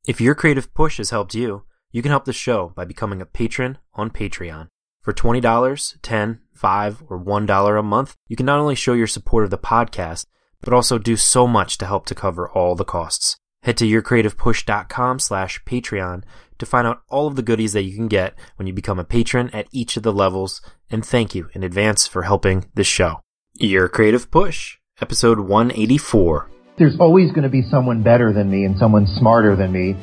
If your creative push has helped you, you can help the show by becoming a patron on Patreon. For $20, $10, $5, or $1 a month, you can not only show your support of the podcast, but also do so much to help to cover all the costs. Head to yourcreativepush.com/Patreon to find out all of the goodies that you can get when you become a patron at each of the levels, and thank you in advance for helping this show. Your Creative Push, episode 184. There's always going to be someone better than me and someone smarter than me,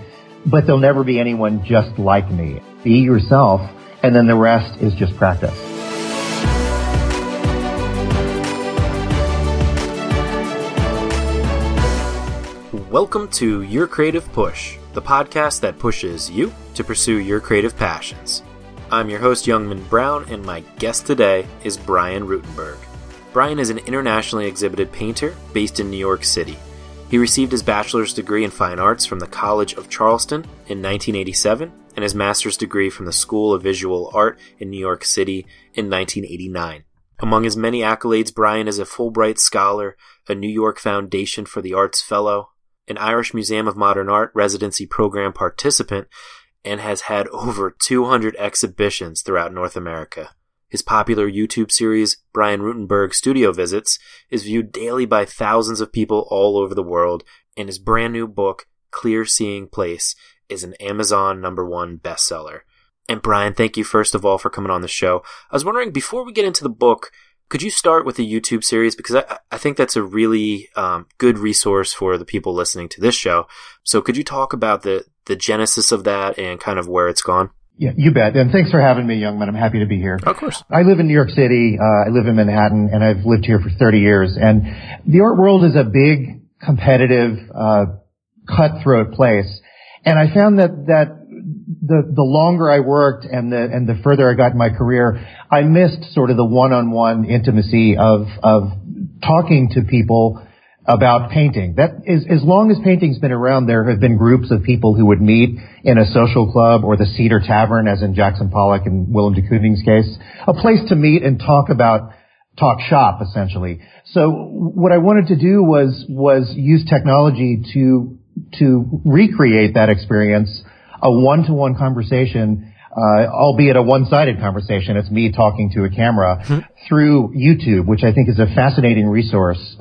but there'll never be anyone just like me. Be yourself, and then the rest is just practice. Welcome to Your Creative Push, the podcast that pushes you to pursue your creative passions. I'm your host, Youngman Brown, and my guest today is Brian Rutenberg. Brian is an internationally exhibited painter based in New York City. He received his bachelor's degree in fine arts from the College of Charleston in 1987 and his master's degree from the School of Visual Art in New York City in 1989. Among his many accolades, Brian is a Fulbright Scholar, a New York Foundation for the Arts Fellow, an Irish Museum of Modern Art residency program participant, and has had over 200 exhibitions throughout North America. His popular YouTube series, Brian Rutenberg Studio Visits, is viewed daily by thousands of people all over the world, and his brand new book, Clear Seeing Place, is an Amazon #1 bestseller. And Brian, thank you first of all for coming on the show. I was wondering, before we get into the book, could you start with the YouTube series? Because I think that's a really good resource for the people listening to this show. So could you talk about the genesis of that and kind of where it's gone? Yeah, you bet. And thanks for having me, Youngman. I'm happy to be here. Of course. I live in New York City. I live in Manhattan, and I've lived here for 30 years. And the art world is a big, competitive, cutthroat place. And I found that the longer I worked and the further I got in my career, I missed sort of the one-on-one intimacy of talking to people about painting. That is, as long as painting's been around, there have been groups of people who would meet in a social club or the Cedar Tavern, as in Jackson Pollock and Willem de Koonin's case, a place to meet and talk shop, essentially. So what I wanted to do was use technology to recreate that experience, a one-to-one conversation, albeit a one-sided conversation. It's me talking to a camera through YouTube, which I think is a fascinating resource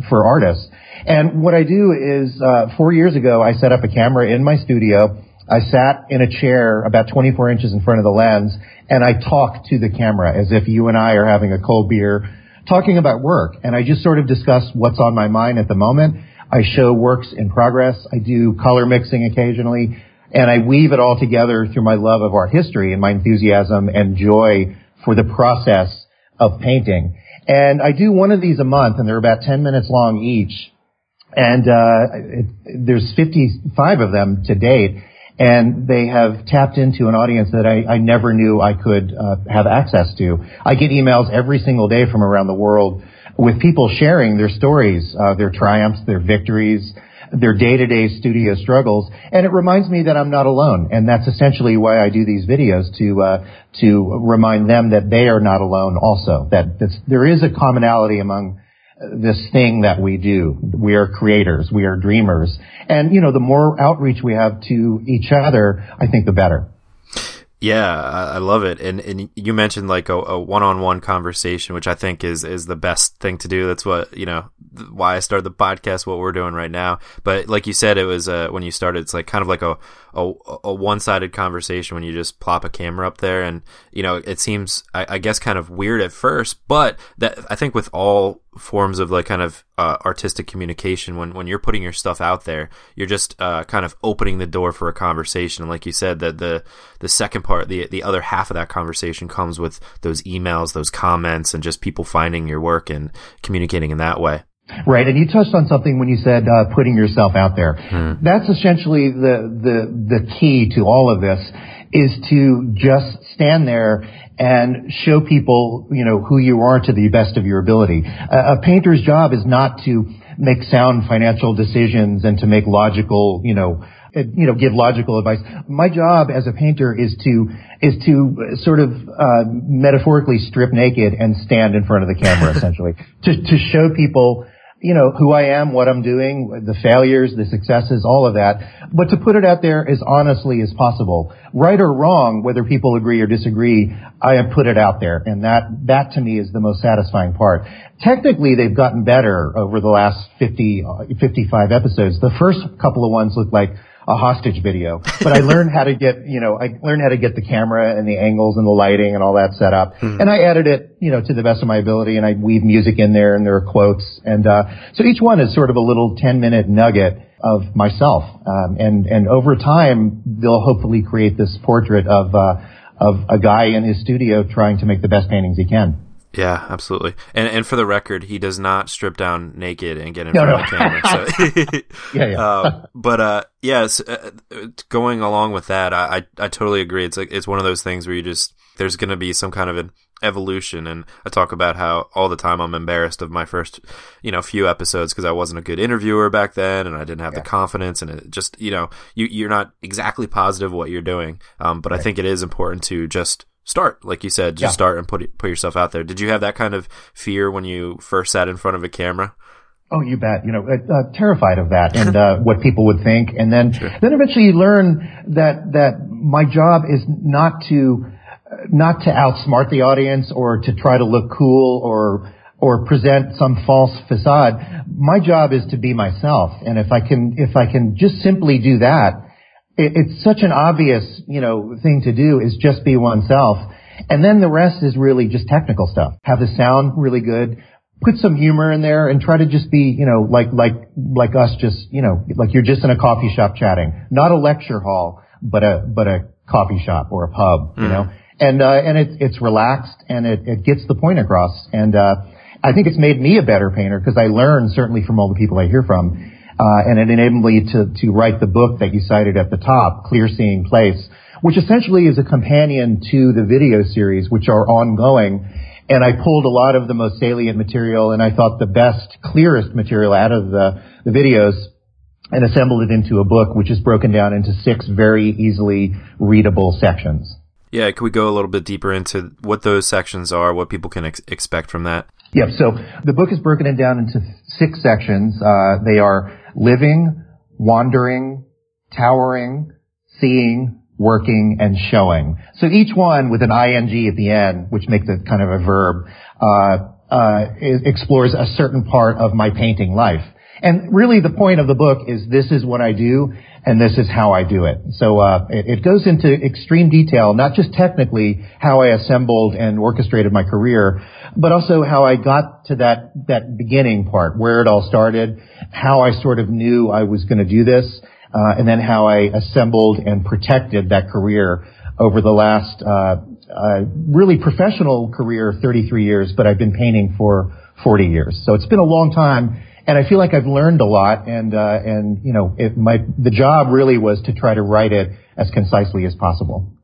for artists. And what I do is, 4 years ago, I set up a camera in my studio. I sat in a chair about 24 inches in front of the lens, and I talk to the camera as if you and I are having a cold beer, talking about work. And I just sort of discuss what's on my mind at the moment. I show works in progress. I do color mixing occasionally. And I weave it all together through my love of art history and my enthusiasm and joy for the process of painting. And I do one of these a month, and they're about 10 minutes long each. And there's 55 of them to date, and they have tapped into an audience that I never knew I could have access to. I get emails every single day from around the world with people sharing their stories, their triumphs, their victories, their day-to-day studio struggles, and it reminds me that I'm not alone. And that's essentially why I do these videos, to remind them that they are not alone also, that there is a commonality among this thing that we do. We are creators, we are dreamers, and the more outreach we have to each other, I think the better. Yeah, I love it. And you mentioned like a one-on-one conversation, which I think is the best thing to do. That's what, why I started the podcast, what we're doing right now. But like you said, it was, when you started, it's like kind of like a one-sided conversation when you just plop a camera up there. And, it seems, I guess, kind of weird at first, but that I think with all forms of like kind of artistic communication, when you're putting your stuff out there, you're just kind of opening the door for a conversation. And like you said, that the second part, the other half of that conversation comes with those emails, those comments, and just people finding your work and communicating in that way. Right, and you touched on something when you said putting yourself out there. That's essentially the key to all of this, is to just stand there and show people, who you are to the best of your ability. A painter's job is not to make sound financial decisions and to make logical, give logical advice. My job as a painter is to sort of metaphorically strip naked and stand in front of the camera, essentially, to show people who I am, what I'm doing, the failures, the successes, all of that, but to put it out there as honestly as possible. Right or wrong, whether people agree or disagree, I have put it out there, and that to me is the most satisfying part. Technically, they've gotten better over the last 55 episodes. The first couple of ones looked like a hostage video, but I learned how to get the camera and the angles and the lighting and all that set up. And I edit it, to the best of my ability, and I weave music in there, and there are quotes. And, so each one is sort of a little 10-minute nugget of myself. And over time, they'll hopefully create this portrait of a guy in his studio trying to make the best paintings he can. Yeah, absolutely. And for the record, he does not strip down naked and get in front of the camera. So. But yes, going along with that, I totally agree. It's one of those things where there's going to be some kind of an evolution. And I talk about how all the time I'm embarrassed of my first, few episodes because I wasn't a good interviewer back then and I didn't have the confidence, and it just, you're not exactly positive what you're doing. But I think it is important to just start, like you said, start and put yourself out there. Did you have that kind of fear when you first sat in front of a camera? Oh, you bet. Terrified of that and what people would think. And then eventually you learn that my job is not to outsmart the audience or to try to look cool or present some false facade. My job is to be myself. And if I can just simply do that, it's such an obvious, thing to do is just be oneself. And then the rest is really just technical stuff. Have the sound really good. Put some humor in there and try to just be, like us, just, like you're just in a coffee shop chatting. Not a lecture hall, but a coffee shop or a pub, And it's relaxed and it gets the point across. And, I think it's made me a better painter because I learn certainly from all the people I hear from. And it enabled me to write the book that you cited at the top, Clear Seeing Place, which essentially is a companion to the video series, which are ongoing. And I pulled a lot of the most salient material and I thought the best, clearest material out of the videos and assembled it into a book, which is broken down into 6 very easily readable sections. Yeah, can we go a little bit deeper into what those sections are, what people can expect from that? Yep, so the book is broken down into 6 sections. They are living, wandering, towering, seeing, working, and showing. So each one with an ing at the end, which makes it kind of a verb, explores a certain part of my painting life. And really the point of the book is this is what I do and this is how I do it. So it goes into extreme detail, not just technically how I assembled and orchestrated my career, but also how I got to that beginning part, where it all started, how I sort of knew I was going to do this, and then how I assembled and protected that career over the last really professional career of 33 years, but I've been painting for 40 years. So it's been a long time. And I feel like I've learned a lot, and the job really was to try to write it as concisely as possible.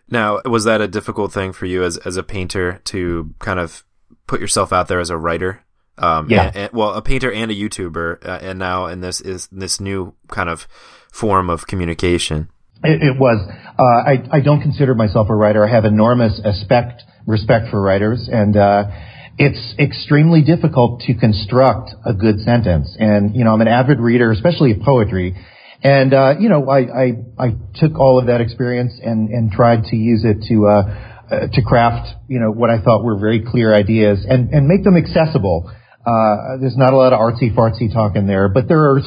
Now, was that a difficult thing for you as a painter to kind of put yourself out there as a writer? A painter and a YouTuber, and now in this new kind of form of communication. It was. I don't consider myself a writer. I have enormous respect for writers, and it's extremely difficult to construct a good sentence. And, I'm an avid reader, especially of poetry. And, I took all of that experience and tried to use it to craft, what I thought were very clear ideas and make them accessible. There's not a lot of artsy fartsy talk in there, but there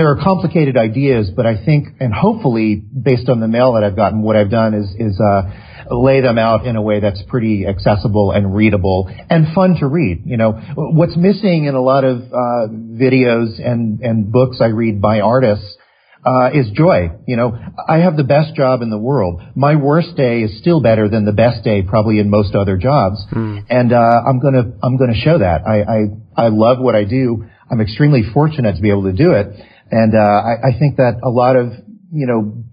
are complicated ideas, but I think, and hopefully based on the mail that I've gotten, what I've done is lay them out in a way that's pretty accessible and readable and fun to read. What's missing in a lot of videos and books I read by artists is joy. I have the best job in the world. My worst day is still better than the best day probably in most other jobs. And I'm gonna show that. I love what I do. I'm extremely fortunate to be able to do it. And I think that a lot of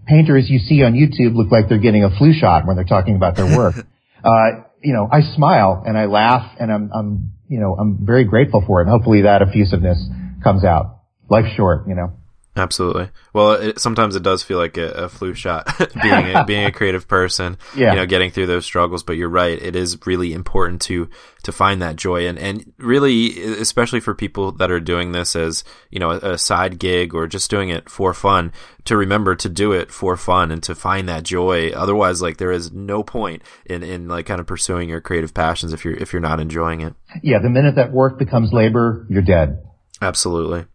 painters you see on YouTube look like they're getting a flu shot when they're talking about their work. I smile and I laugh and I'm very grateful for it. And hopefully that effusiveness comes out. Life's short, Absolutely. Well, sometimes it does feel like a flu shot being a creative person, getting through those struggles. But you're right. It is really important to find that joy and really, especially for people that are doing this as, a side gig or just doing it for fun, to remember to do it for fun and to find that joy. Otherwise, like, there is no point in like kind of pursuing your creative passions if you're not enjoying it. Yeah. The minute that work becomes labor, you're dead. Absolutely.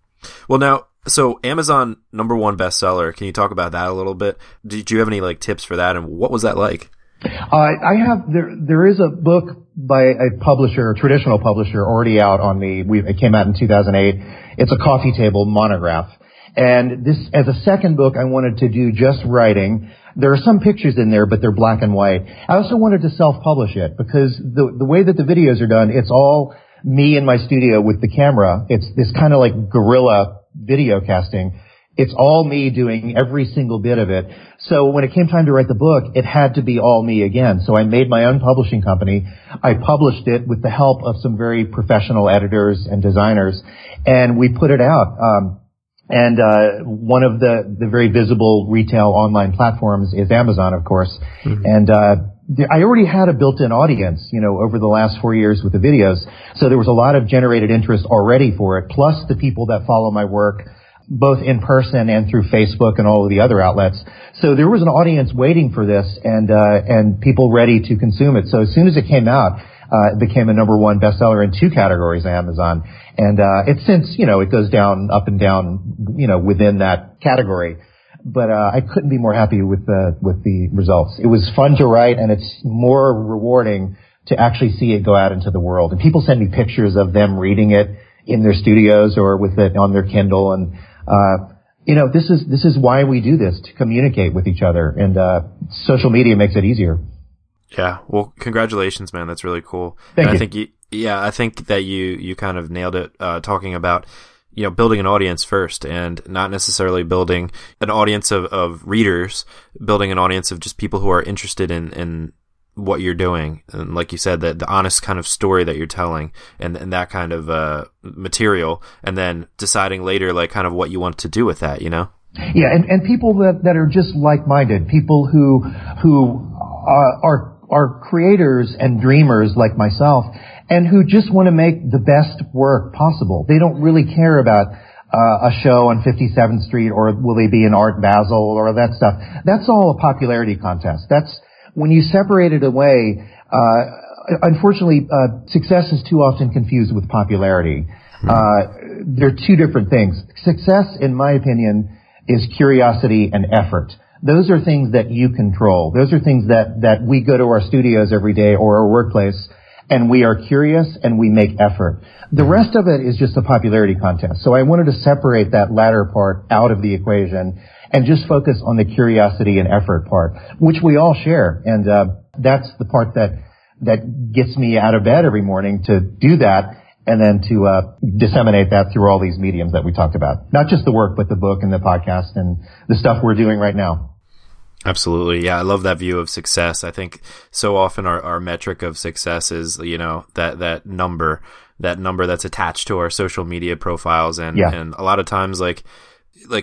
Well, now, so Amazon #1 bestseller. Can you talk about that a little bit? Did you have any like tips for that, and what was that like? I have. There is a book by a publisher, a traditional publisher, already out on me. It came out in 2008. It's a coffee table monograph, and this as a second book, I wanted to do just writing. There are some pictures in there, but they're black and white. I also wanted to self-publish it because the way that the videos are done, it's all me in my studio with the camera. It's this kind of like guerrilla video casting. It's all me doing every single bit of it. So when it came time to write the book, it had to be all me again. So I made my own publishing company. I published it with the help of some very professional editors and designers, and we put it out. One of the very visible retail online platforms is Amazon, of course. Mm-hmm. And I already had a built-in audience, over the last 4 years with the videos. So there was a lot of generated interest already for it, plus the people that follow my work, both in person and through Facebook and all of the other outlets. So there was an audience waiting for this and people ready to consume it. So as soon as it came out, it became a #1 bestseller in 2 categories on Amazon. And it's since, it goes down, up and down, within that category. But I couldn't be more happy with the results. It was fun to write, and it's more rewarding to actually see it go out into the world. And people send me pictures of them reading it in their studios or with it on their Kindle. And this is why we do this, to communicate with each other. And social media makes it easier. Yeah. Well, congratulations, man. That's really cool. Thank you. I think that you kind of nailed it, talking about, building an audience first and not necessarily building an audience of readers, building an audience of just people who are interested in what you're doing. And like you said, the honest kind of story that you're telling and that kind of material, and then deciding later, like, kind of what you want to do with that, Yeah. And people that are just like-minded, people who are creators and dreamers like myself, and who just want to make the best work possible. They don't really care about a show on 57th Street, or will they be in Art Basel, or that stuff. That's all a popularity contest. That's when you separate it away. Unfortunately, success is too often confused with popularity. They're 2 different things. Success, in my opinion, is curiosity and effort. Those are things that you control. Those are things that we go to our studios every day or our workplace, and we are curious and we make effort. The rest of it is just a popularity contest. So I wanted to separate that latter part out of the equation and just focus on the curiosity and effort part, which we all share. And that's the part that gets me out of bed every morning to do that, and then to disseminate that through all these mediums that we talked about. Not just the work, but the book and the podcast and the stuff we're doing right now. Absolutely. Yeah. I love that view of success. I think so often our metric of success is, that number that's attached to our social media profiles. And a lot of times, like,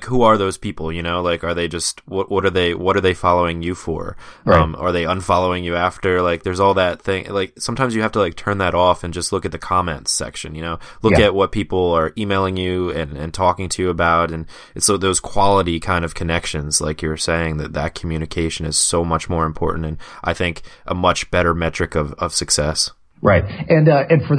who are those people, like, are they just, what are they following you for? Right. Are they unfollowing you after? Like, there's all that thing. Like, sometimes you have to, like, turn that off and just look at the comments section, look at what people are emailing you and talking to you about. And it's so those quality kind of connections, like you were saying, that communication is so much more important. And I think a much better metric of success. Right. And for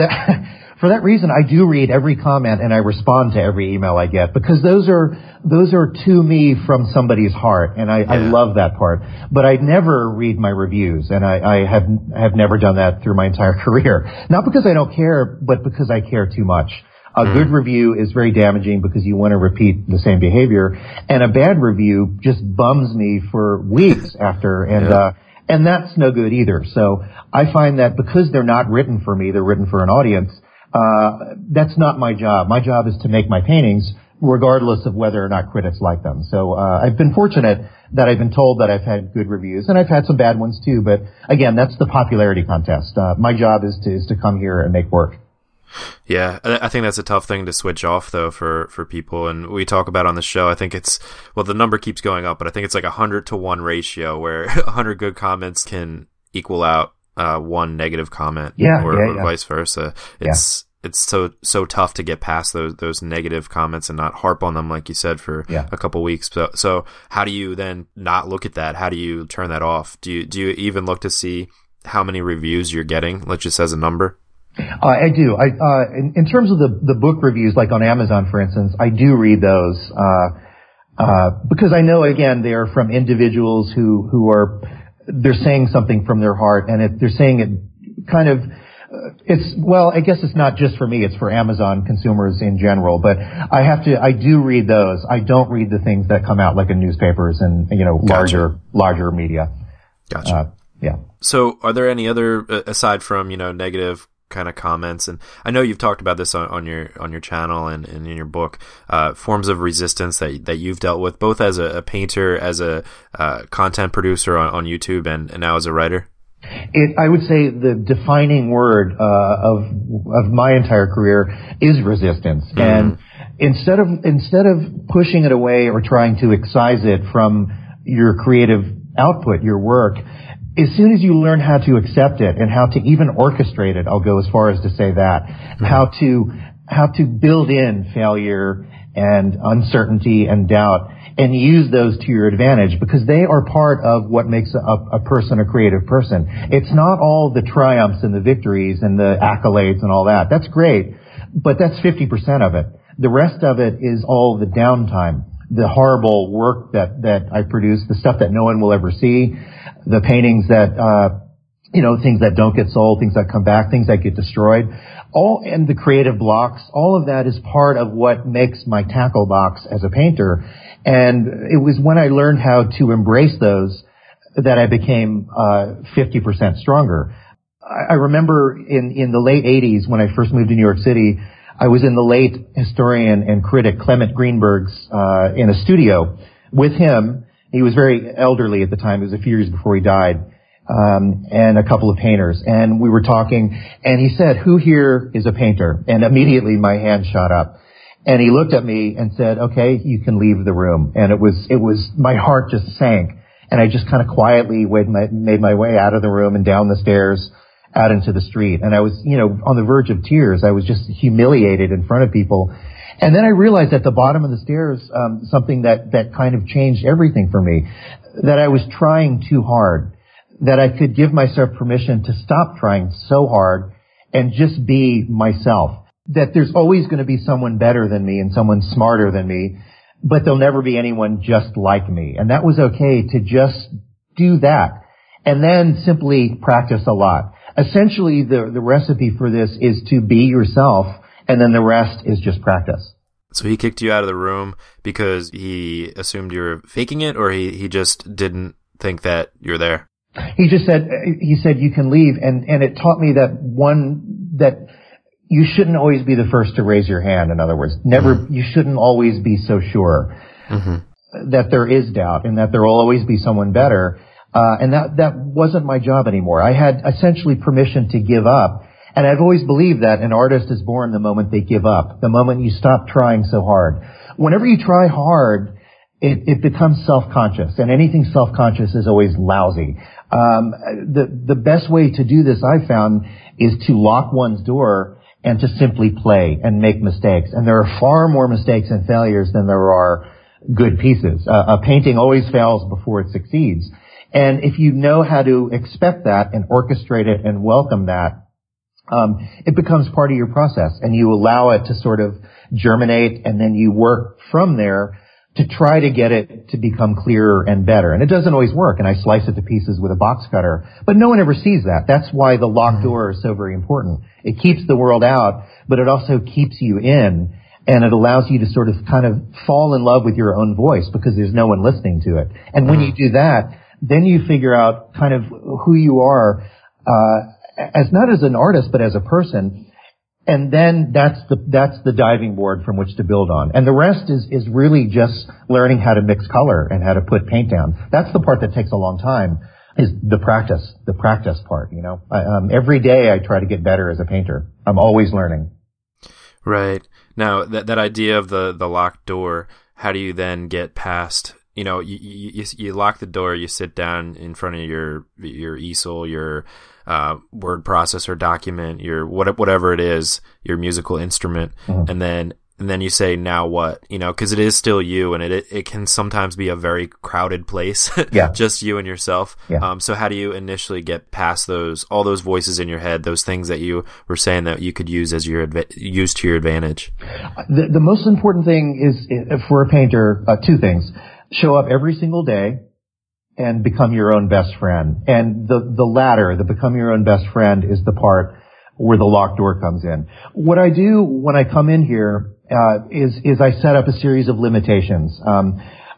that reason, I do read every comment and I respond to every email I get, because those are to me from somebody's heart, and I love that part. But I never read my reviews, and I have never done that through my entire career. Not because I don't care, but because I care too much. A good review is very damaging because you want to repeat the same behavior, and a bad review just bums me for weeks after, and that's no good either. So I find that because they're not written for me, they're written for an audience. That's not my job. My job is to make my paintings regardless of whether or not critics like them. So I've been fortunate that I've been told that I've had good reviews, and I've had some bad ones too. But again, that's the popularity contest. My job is to come here and make work. Yeah, I think that's a tough thing to switch off, though, for people. And we talk about on the show, I think the number keeps going up, but I think it's like 100-to-1 ratio where 100 good comments can equal out one negative comment, or vice versa. It's so tough to get past those negative comments and not harp on them, like you said, for a couple weeks. So how do you then not look at that? How do you turn that off? Do you even look to see how many reviews you're getting, let's just as a number? I do. In terms of the book reviews, like on Amazon, for instance, I do read those, because I know, again, they are from individuals who are, they're saying something from their heart, and they're saying it kind of, I guess it's not just for me, it's for Amazon consumers in general, but I do read those. I don't read the things that come out like in newspapers and, larger media. Gotcha. Yeah. So are there any other, aside from, negative kind of comments, and I know you've talked about this on your channel and in your book, forms of resistance that you've dealt with, both as a painter, as a content producer on YouTube, and now as a writer? I would say the defining word of my entire career is resistance. Mm-hmm. And instead of pushing it away or trying to excise it from your creative output, your work, as soon as you learn how to accept it and how to even orchestrate it, I'll go as far as to say that, mm-hmm. how to build in failure and uncertainty and doubt and use those to your advantage, because they are part of what makes a person a creative person. It's not all the triumphs and the victories and the accolades and all that. That's great, but that's 50% of it. The rest of it is all the downtime, the horrible work that I produce, the stuff that no one will ever see, the paintings that, things that don't get sold, things that come back, things that get destroyed, and the creative blocks, all of that is part of what makes my tackle box as a painter. And it was when I learned how to embrace those that I became 50% stronger. I remember in the late 80s when I first moved to New York City, I was in the late historian and critic Clement Greenberg's in a studio with him. He was very elderly at the time. It was a few years before he died. And a couple of painters. And we were talking, and he said, "Who here is a painter?" And immediately my hand shot up. And he looked at me and said, "Okay, you can leave the room." And it was, my heart just sank. And I just kind of quietly made my way out of the room and down the stairs, out into the street. And I was, on the verge of tears. I was just humiliated in front of people. And then I realized at the bottom of the stairs, something that kind of changed everything for me, that I was trying too hard, that I could give myself permission to stop trying so hard and just be myself. That there's always going to be someone better than me and someone smarter than me, but there'll never be anyone just like me. And that was okay to just do that. And then simply practice a lot. Essentially, the recipe for this is to be yourself, and then the rest is just practice. So he kicked you out of the room because he assumed you were faking it, or he just didn't think that you're there? He said, "You can leave." And it taught me that you shouldn't always be the first to raise your hand. In other words, you shouldn't always be so sure that there is doubt and that there will always be someone better. And that wasn't my job anymore. I had essentially permission to give up. And I've always believed that an artist is born the moment they give up, the moment you stop trying so hard. Whenever you try hard, it becomes self-conscious, and anything self-conscious is always lousy. The best way to do this, I've found, is to lock one's door and to simply play and make mistakes. And there are far more mistakes and failures than there are good pieces. A painting always fails before it succeeds. And if you know how to expect that and orchestrate it and welcome that, it becomes part of your process, and you allow it to sort of germinate, and then you work from there to try to get it to become clearer and better. And it doesn't always work, and I slice it to pieces with a box cutter, but no one ever sees that. That's why the locked door is so very important. It keeps the world out, but it also keeps you in, and it allows you to sort of kind of fall in love with your own voice because there's no one listening to it. And when you do that, then you figure out kind of who you are, as not as an artist, but as a person. And then that's the diving board from which to build on. And the rest is really just learning how to mix color and how to put paint down. That's the part that takes a long time, is the practice part, Every day I try to get better as a painter. I'm always learning. Right. Now, that idea of the locked door, how do you then get past, you lock the door, you sit down in front of your easel, your word processor document, your whatever it is, your musical instrument, and then you say, now what? Because it is still you, and it can sometimes be a very crowded place, just you and yourself. Yeah. So how do you initially get past all those voices in your head, those things that you were saying that you could use as use to your advantage? The most important thing is for a painter, two things: show up every single day and become your own best friend. And the latter, the become your own best friend, is the part where the locked door comes in. What I do when I come in here is I set up a series of limitations.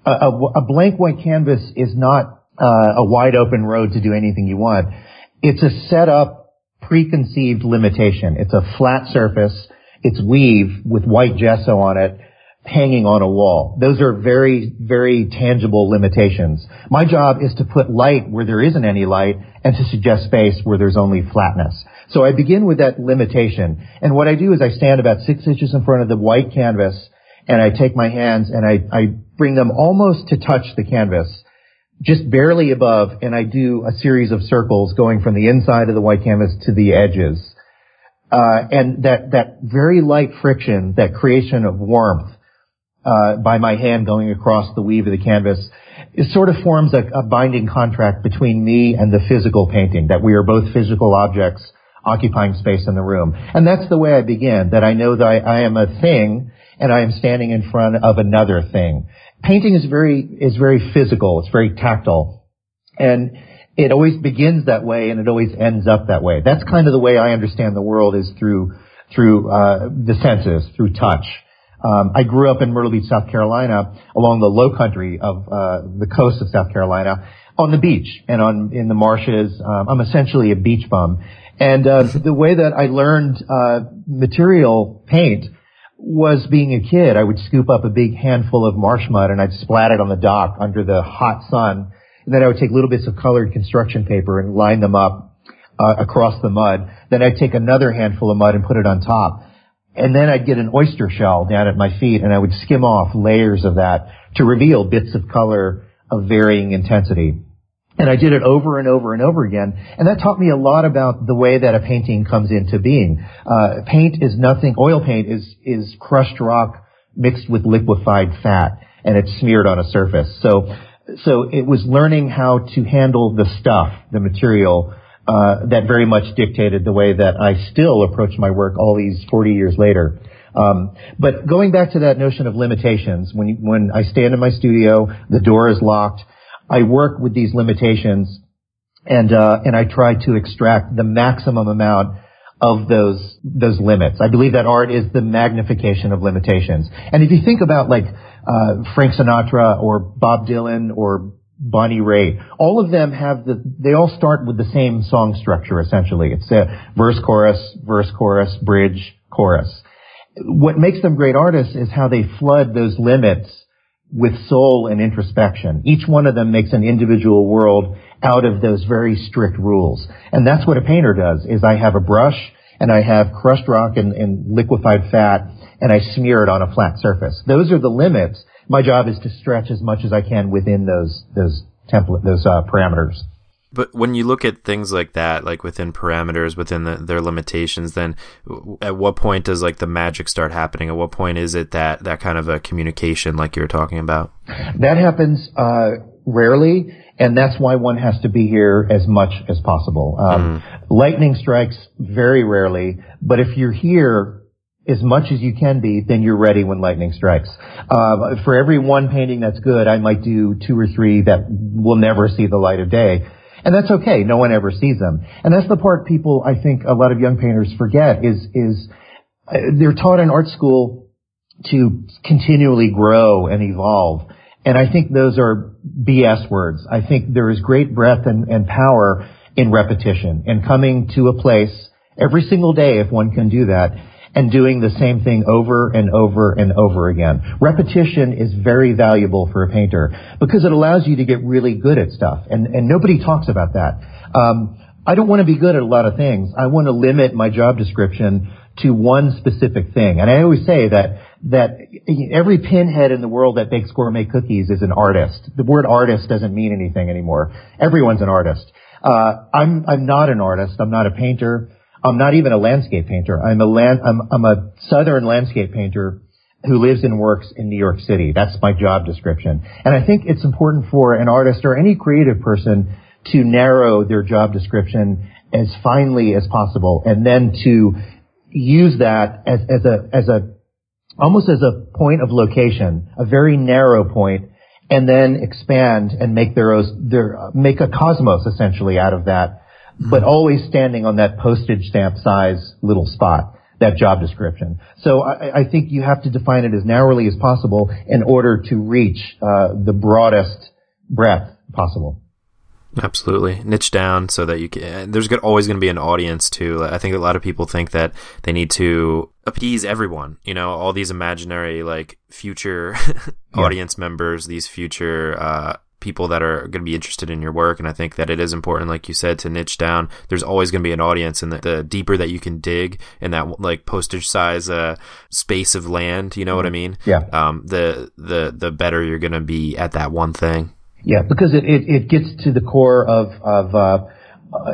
A blank white canvas is not a wide open road to do anything you want. It's a set up preconceived limitation. It's a flat surface. It's weave with white gesso on it, hanging on a wall. Those are very, very tangible limitations. My job is to put light where there isn't any light and to suggest space where there's only flatness. So I begin with that limitation. And what I do is I stand about 6 inches in front of the white canvas, and I take my hands and I bring them almost to touch the canvas, just barely above, and I do a series of circles going from the inside of the white canvas to the edges. And that very light friction, that creation of warmth, by my hand going across the weave of the canvas, it sort of forms a binding contract between me and the physical painting, that we are both physical objects occupying space in the room. And that's the way I begin, that I know that I am a thing and I am standing in front of another thing. Painting is very physical. It's very tactile. And it always begins that way and it always ends up that way. That's kind of the way I understand the world, is through the senses, through touch. I grew up in Myrtle Beach, South Carolina, along the low country of the coast of South Carolina, on the beach and in the marshes. I'm essentially a beach bum. And the way that I learned material paint was being a kid. I would scoop up a big handful of marsh mud and I'd splat it on the dock under the hot sun. And then I would take little bits of colored construction paper and line them up across the mud. Then I'd take another handful of mud and put it on top. And then I'd get an oyster shell down at my feet and I would skim off layers of that to reveal bits of color of varying intensity. And I did it over and over and over again. And that taught me a lot about the way that a painting comes into being. Paint is nothing, oil paint is crushed rock mixed with liquefied fat, and it's smeared on a surface. So it was learning how to handle the stuff, the material, that very much dictated the way that I still approach my work all these 40 years later. But going back to that notion of limitations, when I stand in my studio, the door is locked, I work with these limitations and I try to extract the maximum amount of those limits. I believe that art is the magnification of limitations. And if you think about Frank Sinatra or Bob Dylan or Bonnie Raitt, all of them they all start with the same song structure, essentially. It's a verse, chorus, bridge, chorus. What makes them great artists is how they flood those limits with soul and introspection. Each one of them makes an individual world out of those very strict rules. And that's what a painter does, is I have a brush and I have crushed rock and liquefied fat and I smear it on a flat surface. Those are the limits. My job is to stretch as much as I can within those parameters. But when you look at things like that, like within parameters, within their limitations, then at what point does the magic start happening? At what point is it that kind of a communication like you were talking about? That happens rarely, and that's why one has to be here as much as possible. Lightning strikes very rarely, but if you're here as much as you can be, then you're ready when lightning strikes. For every one painting that's good, I might do 2 or 3 that will never see the light of day. And that's okay. No one ever sees them. And that's the part people, I think, a lot of young painters forget is they're taught in art school to continually grow and evolve. And I think those are BS words. I think there is great breadth and power in repetition and coming to a place every single day, if one can do that, and doing the same thing over and over and over again. Repetition is very valuable for a painter because it allows you to get really good at stuff. And nobody talks about that. I don't want to be good at a lot of things. I want to limit my job description to one specific thing. And I always say that every pinhead in the world that bakes gourmet cookies is an artist. The word artist doesn't mean anything anymore. Everyone's an artist. I'm not an artist. I'm not a painter. I'm not even a landscape painter. I'm a southern landscape painter who lives and works in New York City. That's my job description. And I think it's important for an artist or any creative person to narrow their job description as finely as possible, and then to use that as almost as a point of location, a very narrow point, and then expand and make make a cosmos essentially out of that, but always standing on that postage stamp size little spot, that job description. So I think you have to define it as narrowly as possible in order to reach the broadest breadth possible. Absolutely. Niche down so that you can, there's always going to be an audience too. I think a lot of people think that they need to appease everyone, all these imaginary like future audience members, these future people that are going to be interested in your work. And I think that it is important, like you said, to niche down. There's always going to be an audience, and the deeper that you can dig in that like postage size space of land, you know what I mean? Yeah. The better you're going to be at that one thing. Yeah, because it gets to the core of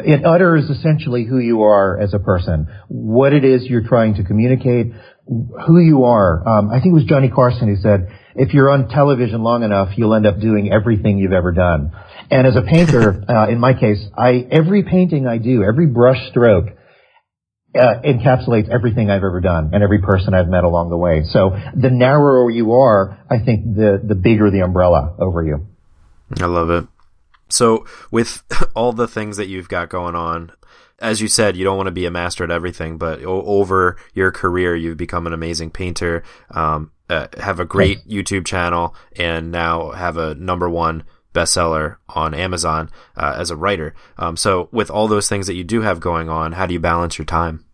it utters essentially who you are as a person, what it is you're trying to communicate, who you are. I think it was Johnny Carson who said, if you're on television long enough, you'll end up doing everything you've ever done. And as a painter, in my case, every painting I do, every brush stroke, encapsulates everything I've ever done and every person I've met along the way. So the narrower you are, I think the bigger the umbrella over you. I love it. So with all the things that you've got going on, as you said, you don't want to be a master at everything, but over your career, you've become an amazing painter, have a great YouTube channel, and now have a #1 bestseller on Amazon as a writer. So with all those things that you do have going on, how do you balance your time?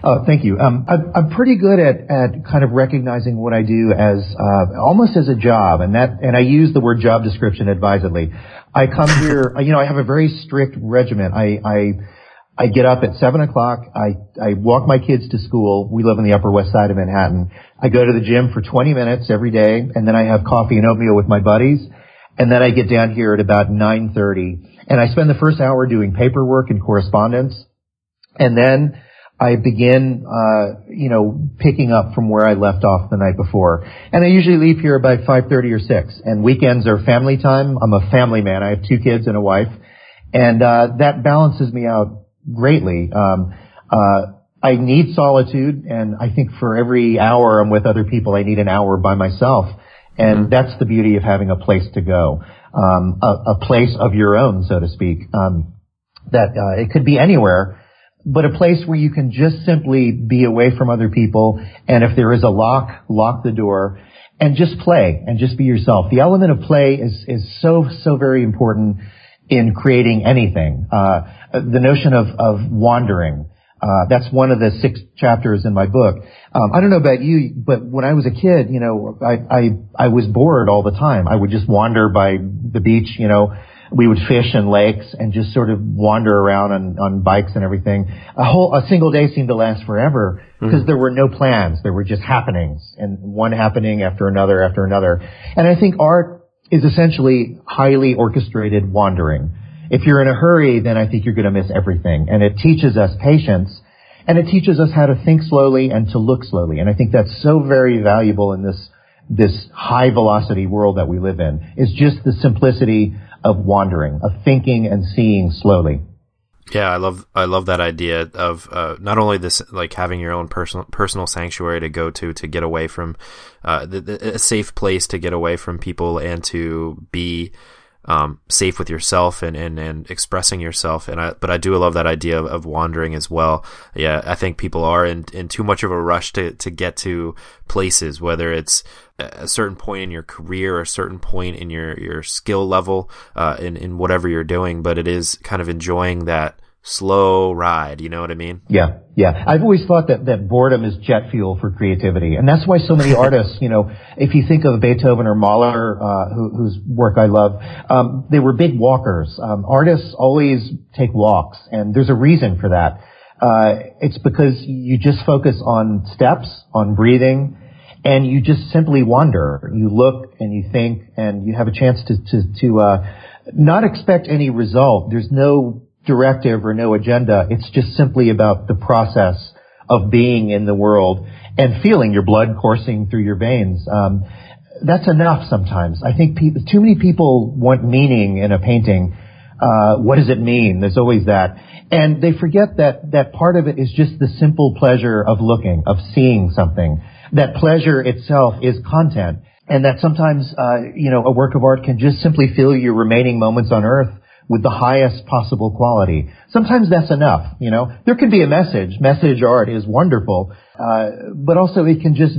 Oh, thank you. I'm pretty good at kind of recognizing what I do as almost as a job, and I use the word job description advisedly. I come here, I have a very strict regimen. I get up at 7 o'clock. I walk my kids to school. We live on the Upper West Side of Manhattan. I go to the gym for 20 minutes every day, and then I have coffee and oatmeal with my buddies. And then I get down here at about 9:30, and I spend the first hour doing paperwork and correspondence, and then I begin, picking up from where I left off the night before. And I usually leave here about 5:30 or 6. And weekends are family time. I'm a family man. I have 2 kids and a wife. And that balances me out greatly. I need solitude, and I think for every hour I'm with other people, I need an hour by myself. And that's the beauty of having a place to go, a place of your own, so to speak. It could be anywhere, but a place where you can just simply be away from other people, and if there is a lock the door, and just play, and just be yourself. The element of play is so very important in creating anything. The notion of wandering, that's one of the 6 chapters in my book. I don't know about you, but when I was a kid, I was bored all the time. I would just wander by the beach, we would fish in lakes and just sort of wander around on bikes and everything. A single day seemed to last forever because there were no plans. There were just happenings, and one happening after another after another. And I think art is essentially highly orchestrated wandering. If you're in a hurry, then I think you're going to miss everything. And it teaches us patience, and it teaches us how to think slowly and to look slowly. And I think that's so very valuable in this high velocity world that we live in, is just the simplicity of wandering, of thinking and seeing slowly. Yeah, I love that idea of not only this, like having your own personal sanctuary to go to get away from a safe place to get away from people and to be safe with yourself and expressing yourself. But I do love that idea of wandering as well. Yeah, I think people are in too much of a rush to get to places, whether it's a certain point in your career or a certain point in your skill level in whatever you're doing, but it is kind of enjoying that slow ride, you know what I mean? Yeah. I've always thought that boredom is jet fuel for creativity. And that's why so many artists, if you think of Beethoven or Mahler, whose work I love, they were big walkers. Artists always take walks, and there's a reason for that. it's because you just focus on steps, on breathing, and you just simply wander. You look and you think, and you have a chance to not expect any result. There's no directive or no agenda. It's just simply about the process of being in the world and feeling your blood coursing through your veins. That's enough sometimes. I think too many people want meaning in a painting. What does it mean? There's always that. And they forget that part of it is just the simple pleasure of looking, of seeing something. That pleasure itself is content. And that sometimes, a work of art can just simply fill your remaining moments on earth with the highest possible quality. Sometimes that's enough, There can be a message. Message art is wonderful. But also it can just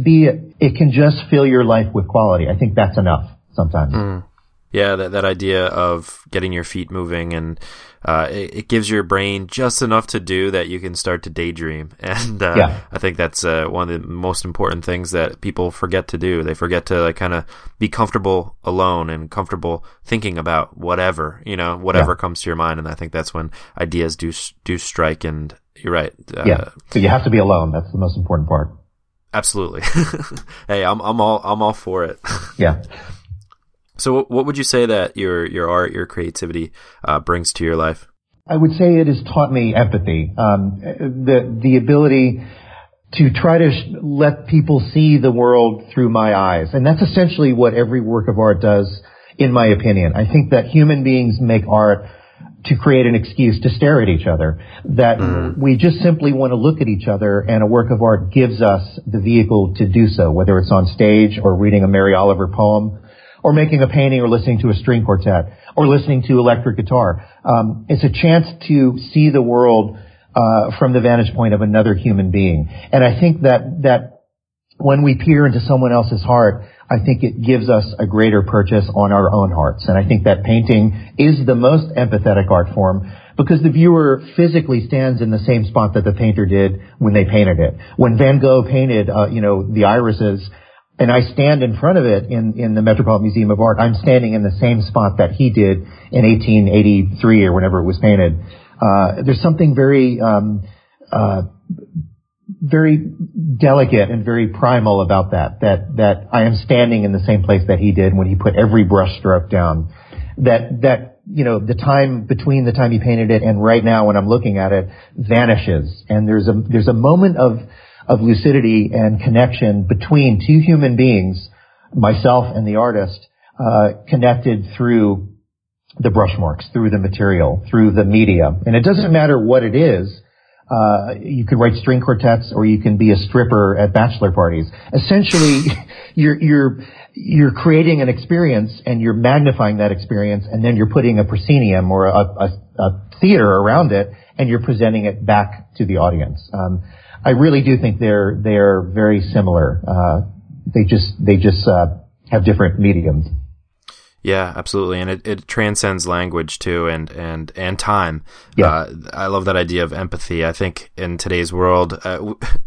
fill your life with quality. I think that's enough sometimes. Mm. Yeah, that idea of getting your feet moving, and it gives your brain just enough to do that you can start to daydream. And I think that's one of the most important things that people forget to do. They forget to kind of be comfortable alone and comfortable thinking about whatever comes to your mind. And I think that's when ideas do strike. And you're right. So you have to be alone. That's the most important part. Absolutely. Hey, I'm all for it. Yeah. So what would you say that your art, your creativity brings to your life? I would say it has taught me empathy, the ability to try to let people see the world through my eyes. And that's essentially what every work of art does, in my opinion. I think that human beings make art to create an excuse to stare at each other, that we just simply want to look at each other, and a work of art gives us the vehicle to do so, whether it's on stage or reading a Mary Oliver poem, or making a painting, or listening to a string quartet, or listening to electric guitar. It's a chance to see the world from the vantage point of another human being. And I think that when we peer into someone else's heart, I think it gives us a greater purchase on our own hearts. And I think that painting is the most empathetic art form, because the viewer physically stands in the same spot that the painter did when they painted it. When Van Gogh painted, the irises, and I stand in front of it in the Metropolitan Museum of Art, I'm standing in the same spot that he did in 1883 or whenever it was painted. There's something very, very delicate and very primal about that I am standing in the same place that he did when he put every brush stroke down. The time between the time he painted it and right now when I'm looking at it vanishes. And there's a moment of lucidity and connection between two human beings, myself and the artist, connected through the brush marks, through the material, through the media. And it doesn't matter what it is. You could write string quartets, or you can be a stripper at bachelor parties. Essentially, you're creating an experience, and you're magnifying that experience, and then you're putting a proscenium or a theater around it, and you're presenting it back to the audience. I really do think they are very similar. They just have different mediums. Yeah, absolutely, and it transcends language too, and time. Yeah. I love that idea of empathy. I think in today's world,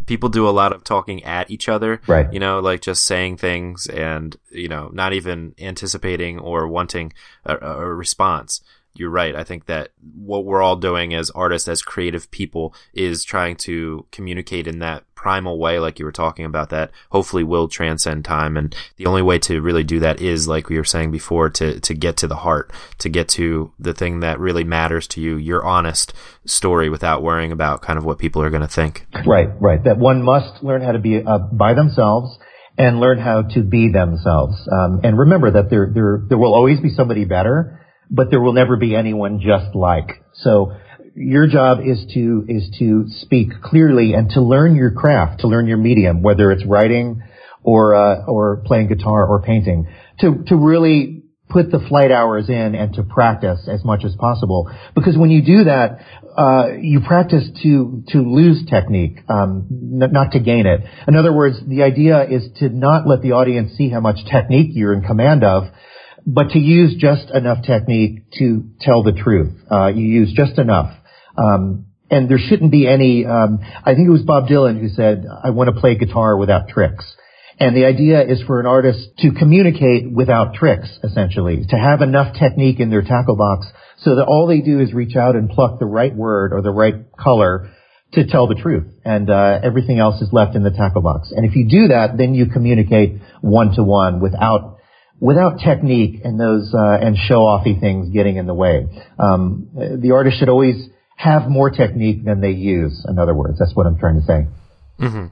people do a lot of talking at each other. Right. Like just saying things and not even anticipating or wanting a response. You're right. I think that what we're all doing as artists, as creative people, is trying to communicate in that primal way, like you were talking about, that hopefully will transcend time. And the only way to really do that is, like we were saying before, to get to the heart, to get to the thing that really matters to you, your honest story, without worrying about kind of what people are going to think. Right. That one must learn how to be by themselves and learn how to be themselves. And remember that there will always be somebody better, but there will never be anyone just like. So your job is to speak clearly and to learn your craft, to learn your medium, whether it's writing or playing guitar or painting, to really put the flight hours in and to practice as much as possible. Because when you do that, you practice to lose technique, not to gain it. In other words, the idea is to not let the audience see how much technique you're in command of, but to use just enough technique to tell the truth. You use just enough. And there shouldn't be any, I think it was Bob Dylan who said, I want to play guitar without tricks. And the idea is for an artist to communicate without tricks, essentially, to have enough technique in their tackle box so that all they do is reach out and pluck the right word or the right color to tell the truth, and everything else is left in the tackle box. And if you do that, then you communicate one-to-one without technique and those and show-offy things getting in the way. The artist should always have more technique than they use. In other words, that's what I'm trying to say. Mm-hmm.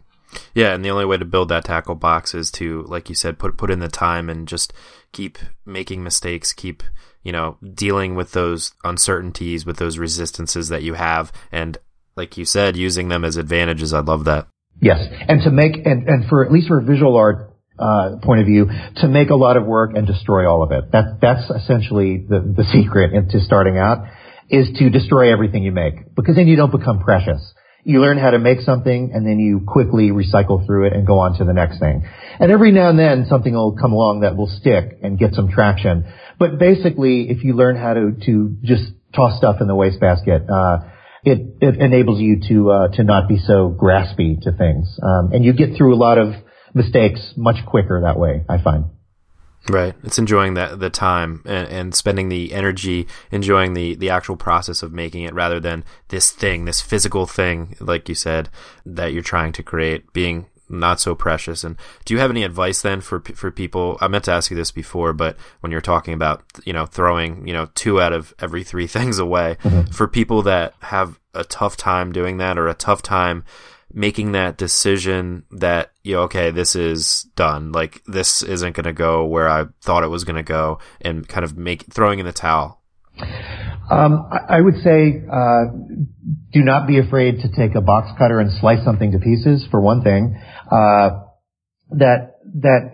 Yeah, and the only way to build that tackle box is to, like you said, put in the time and just keep making mistakes, keep dealing with those uncertainties, with those resistances that you have, and like you said, using them as advantages. I love that. Yes, and to make and for at least for a visual art point of view, to make a lot of work and destroy all of it. That's essentially the secret into starting out, is to destroy everything you make, because then you don't become precious. You learn how to make something, and then you quickly recycle through it and go on to the next thing. And every now and then something will come along that will stick and get some traction. But basically, if you learn how to just toss stuff in the wastebasket, it enables you to not be so graspy to things. And you get through a lot of mistakes much quicker that way, I find. Right. It's enjoying the time and spending the energy, enjoying the actual process of making it, rather than this physical thing, like you said, that you're trying to create, being not so precious. And do you have any advice then for people? I meant to ask you this before, but when you're talking about, throwing, 2 out of every 3 things away, mm-hmm. for people that have a tough time doing that, or a tough time making that decision that, okay, this is done. Like, this isn't going to go where I thought it was going to go, and kind of throwing in the towel. I would say, do not be afraid to take a box cutter and slice something to pieces, for one thing. That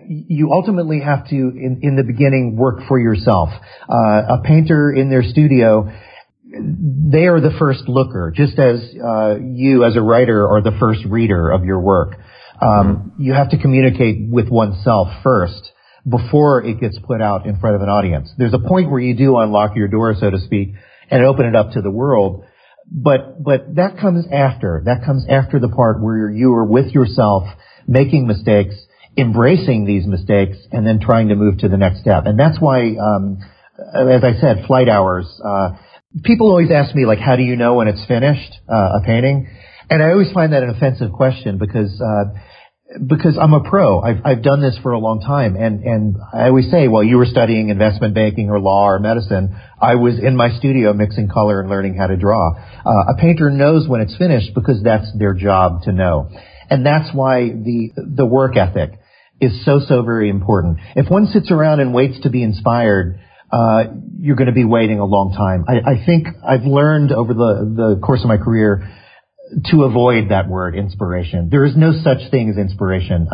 you ultimately have to, in the beginning, work for yourself. A painter in their studio, they are the first looker, just as you as a writer are the first reader of your work. You have to communicate with oneself first before it gets put out in front of an audience. There's a point where you do unlock your door, so to speak, and open it up to the world. But that comes after. That comes after the part where you are with yourself, making mistakes, embracing these mistakes, and then trying to move to the next step. And that's why, as I said, flight hours. People always ask me, like, how do you know when it's finished, a painting? And I always find that an offensive question, because I'm a pro. I've done this for a long time. And I always say, well, you were studying investment banking or law or medicine. I was in my studio mixing color and learning how to draw. A painter knows when it's finished, because that's their job to know. And that's why the work ethic is so very important. If one sits around and waits to be inspired, you're going to be waiting a long time. I think I've learned over the course of my career to avoid that word, inspiration. There is no such thing as inspiration.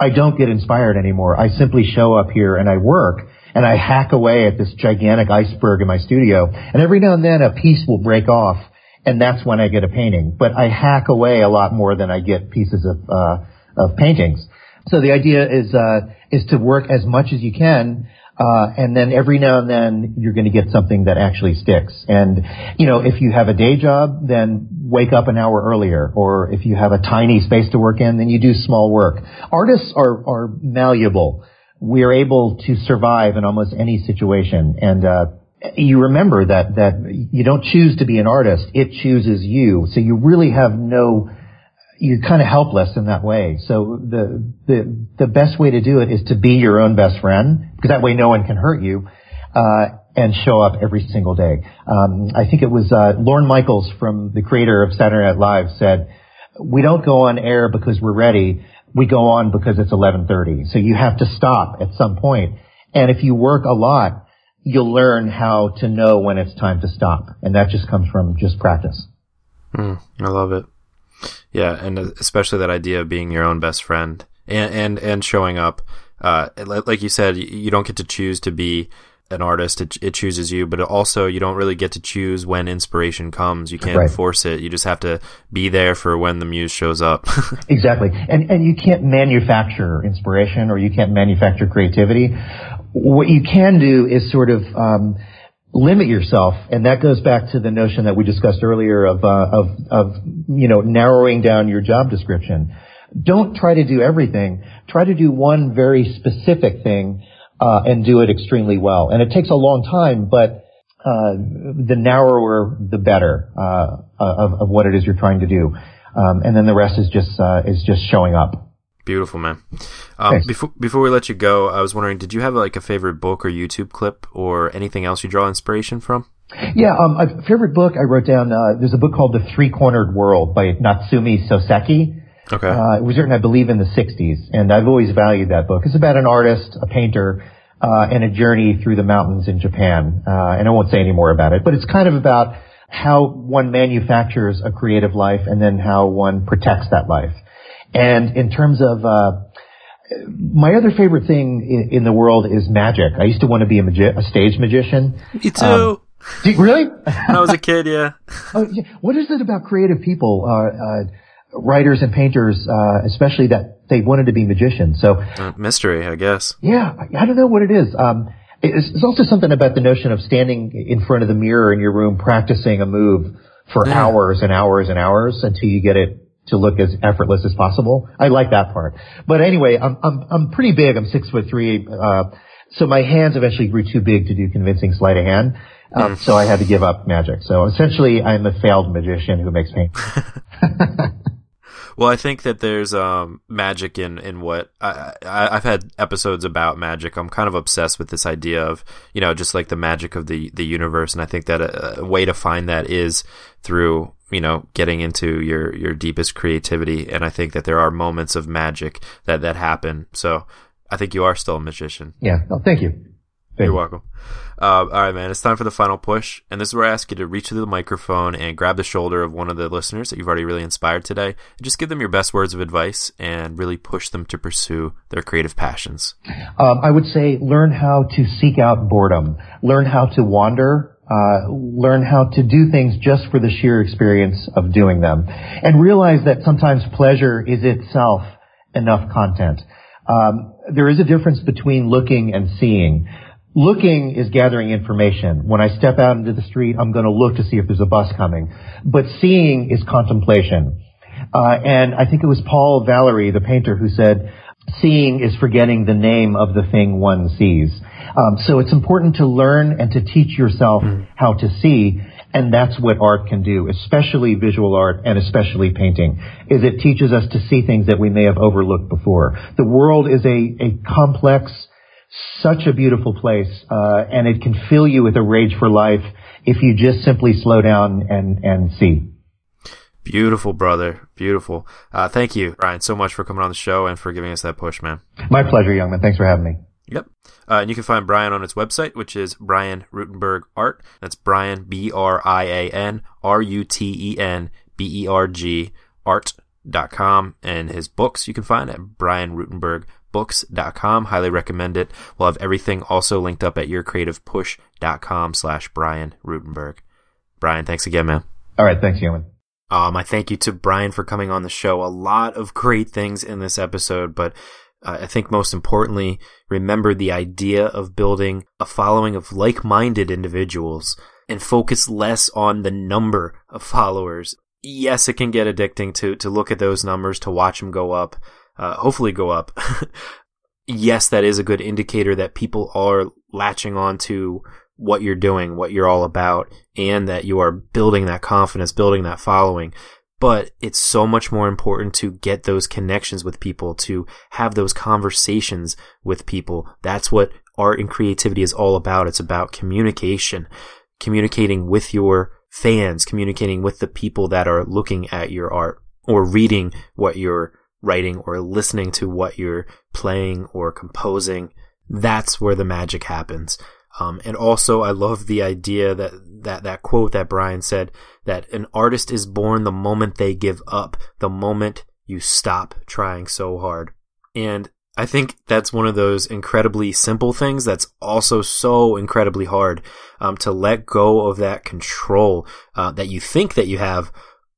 I don't get inspired anymore. I simply show up here and I work, and I hack away at this gigantic iceberg in my studio. And every now and then a piece will break off, and that's when I get a painting. But I hack away a lot more than I get pieces of paintings. So the idea is to work as much as you can, and then every now and then you're going to get something that actually sticks. And, if you have a day job, then wake up an hour earlier. Or if you have a tiny space to work in, then you do small work. Artists are malleable. We're able to survive in almost any situation. And, you remember that you don't choose to be an artist. It chooses you. So you really have you're kind of helpless in that way. So the best way to do it is to be your own best friend, because that way no one can hurt you, and show up every single day. I think it was Lorne Michaels, from the creator of Saturday Night Live, said, "We don't go on air because we're ready. We go on because it's 11:30. So you have to stop at some point. And if you work a lot, you'll learn how to know when it's time to stop. And that just comes from just practice." I love it. Yeah, and especially that idea of being your own best friend and showing up. Like you said, you don't get to choose to be an artist. It chooses you, but also you don't really get to choose when inspiration comes. You can't force it. You just have to be there for when the muse shows up. Exactly. And you can't manufacture inspiration, or you can't manufacture creativity. What you can do is sort of limit yourself, and that goes back to the notion that we discussed earlier of narrowing down your job description. Don't try to do everything. Try to do one very specific thing, and do it extremely well. And it takes a long time, but the narrower the better of what it is you're trying to do, and then the rest is just showing up. Beautiful, man. Before we let you go, I was wondering, did you have like a favorite book or YouTube clip or anything else you draw inspiration from? Yeah, a favorite book I wrote down. There's a book called The Three-Cornered World by Natsumi Soseki. Okay. It was written, I believe, in the 60s, and I've always valued that book. It's about an artist, a painter, and a journey through the mountains in Japan. And I won't say any more about it, but it's kind of about how one manufactures a creative life and then how one protects that life. And in terms of my other favorite thing in the world is magic. I used to want to be a stage magician. Me too. Really? When I was a kid, yeah. What is it about creative people, writers and painters, especially that they wanted to be magicians? So mystery, I guess. Yeah, I don't know what it is. It's also something about the notion of standing in front of the mirror in your room practicing a move for hours and hours and hours until you get it to look as effortless as possible. I like that part. But anyway, I'm pretty big. I'm 6'3". So my hands eventually grew too big to do convincing sleight of hand. So I had to give up magic. So essentially I'm a failed magician who makes paint. Well, I think that there's magic in what I've had episodes about magic. I'm kind of obsessed with this idea of, just like the magic of the universe. And I think that a way to find that is through, getting into your deepest creativity. And I think that there are moments of magic that happen. So I think you are still a magician. Yeah. Oh, thank you. You're welcome. All right, man. It's time for the final push. And this is where I ask you to reach to the microphone and grab the shoulder of one of the listeners that you've already really inspired today. And just give them your best words of advice and really push them to pursue their creative passions. I would say learn how to seek out boredom. Learn how to wander. Learn how to do things just for the sheer experience of doing them. And realize that sometimes pleasure is itself enough content. There is a difference between looking and seeing. Looking is gathering information. When I step out into the street, I'm going to look to see if there's a bus coming. But seeing is contemplation. And I think it was Paul Valéry, the painter, who said, seeing is forgetting the name of the thing one sees. So it's important to learn and to teach yourself how to see. And that's what art can do, especially visual art and especially painting, is it teaches us to see things that we may have overlooked before. The world is a complex, such a beautiful place, and it can fill you with a rage for life if you just simply slow down and see. Beautiful, brother. Beautiful. Thank you, Brian, so much for coming on the show and for giving us that push, man. My pleasure, young man. Thanks for having me. Yep. And you can find Brian on his website, which is Brian Rutenberg Art. That's Brian, BrianRutenberg art.com. And his books you can find at brianrutenbergbooks.com. Highly recommend it. We'll have everything also linked up at yourcreativepush.com/Brian Rutenberg. Brian, thanks again, man. All right. Thanks, Youngman. My thank you to Brian for coming on the show. A lot of great things in this episode, but I think most importantly, remember the idea of building a following of like-minded individuals and focus less on the number of followers. Yes, it can get addicting to look at those numbers, to watch them go up, hopefully go up. Yes, that is a good indicator that people are latching on to what you're doing, what you're all about, and that you are building that confidence, building that following. But it's so much more important to get those connections with people, to have those conversations with people. That's what art and creativity is all about. It's about communication, communicating with your fans, communicating with the people that are looking at your art or reading what you're writing or listening to what you're playing or composing. That's where the magic happens. And also, I love the idea that quote that Brian said, that an artist is born the moment they give up, the moment you stop trying so hard. And I think that's one of those incredibly simple things that's also so incredibly hard, to let go of that control that you think that you have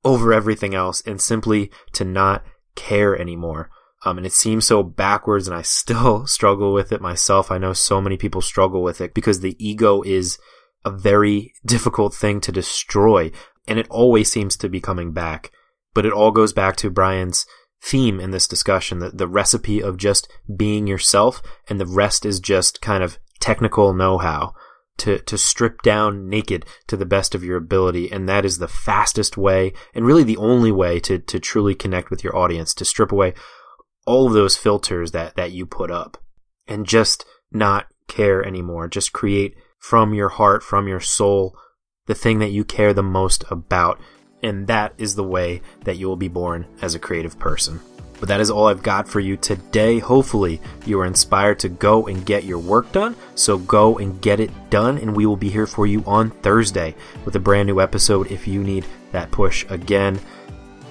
over everything else and simply to not care anymore. And it seems so backwards, and I still struggle with it myself. I know so many people struggle with it because the ego is a very difficult thing to destroy, and it always seems to be coming back. But it all goes back to Brian's theme in this discussion, the recipe of just being yourself, and the rest is just kind of technical know-how. to strip down naked to the best of your ability. And that is the fastest way, and really the only way to truly connect with your audience, to strip away all of those filters that you put up and just not care anymore. Just create from your heart, from your soul, the thing that you care the most about. And that is the way that you will be born as a creative person. But that is all I've got for you today. Hopefully you are inspired to go and get your work done. So go and get it done, and we will be here for you on Thursday with a brand new episode if you need that push again.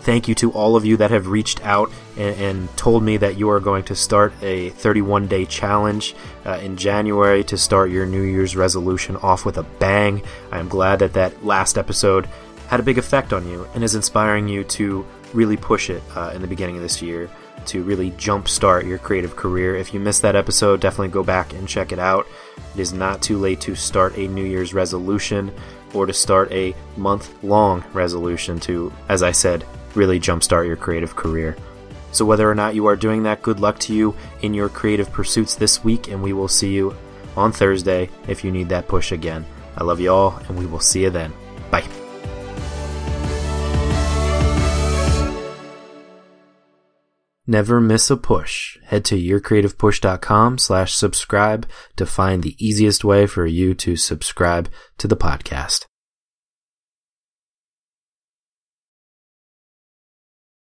Thank you to all of you that have reached out and told me that you are going to start a 31-day challenge in January to start your New Year's resolution off with a bang. I am glad that last episode had a big effect on you and is inspiring you to really push it in the beginning of this year, to really jumpstart your creative career. If you missed that episode, definitely go back and check it out. It is not too late to start a New Year's resolution or to start a month-long resolution to, as I said, really jumpstart your creative career. So whether or not you are doing that, good luck to you in your creative pursuits this week, and we will see you on Thursday if you need that push again. I love you all, and we will see you then. Bye. Never miss a push. Head to yourcreativepush.com/subscribe to find the easiest way for you to subscribe to the podcast.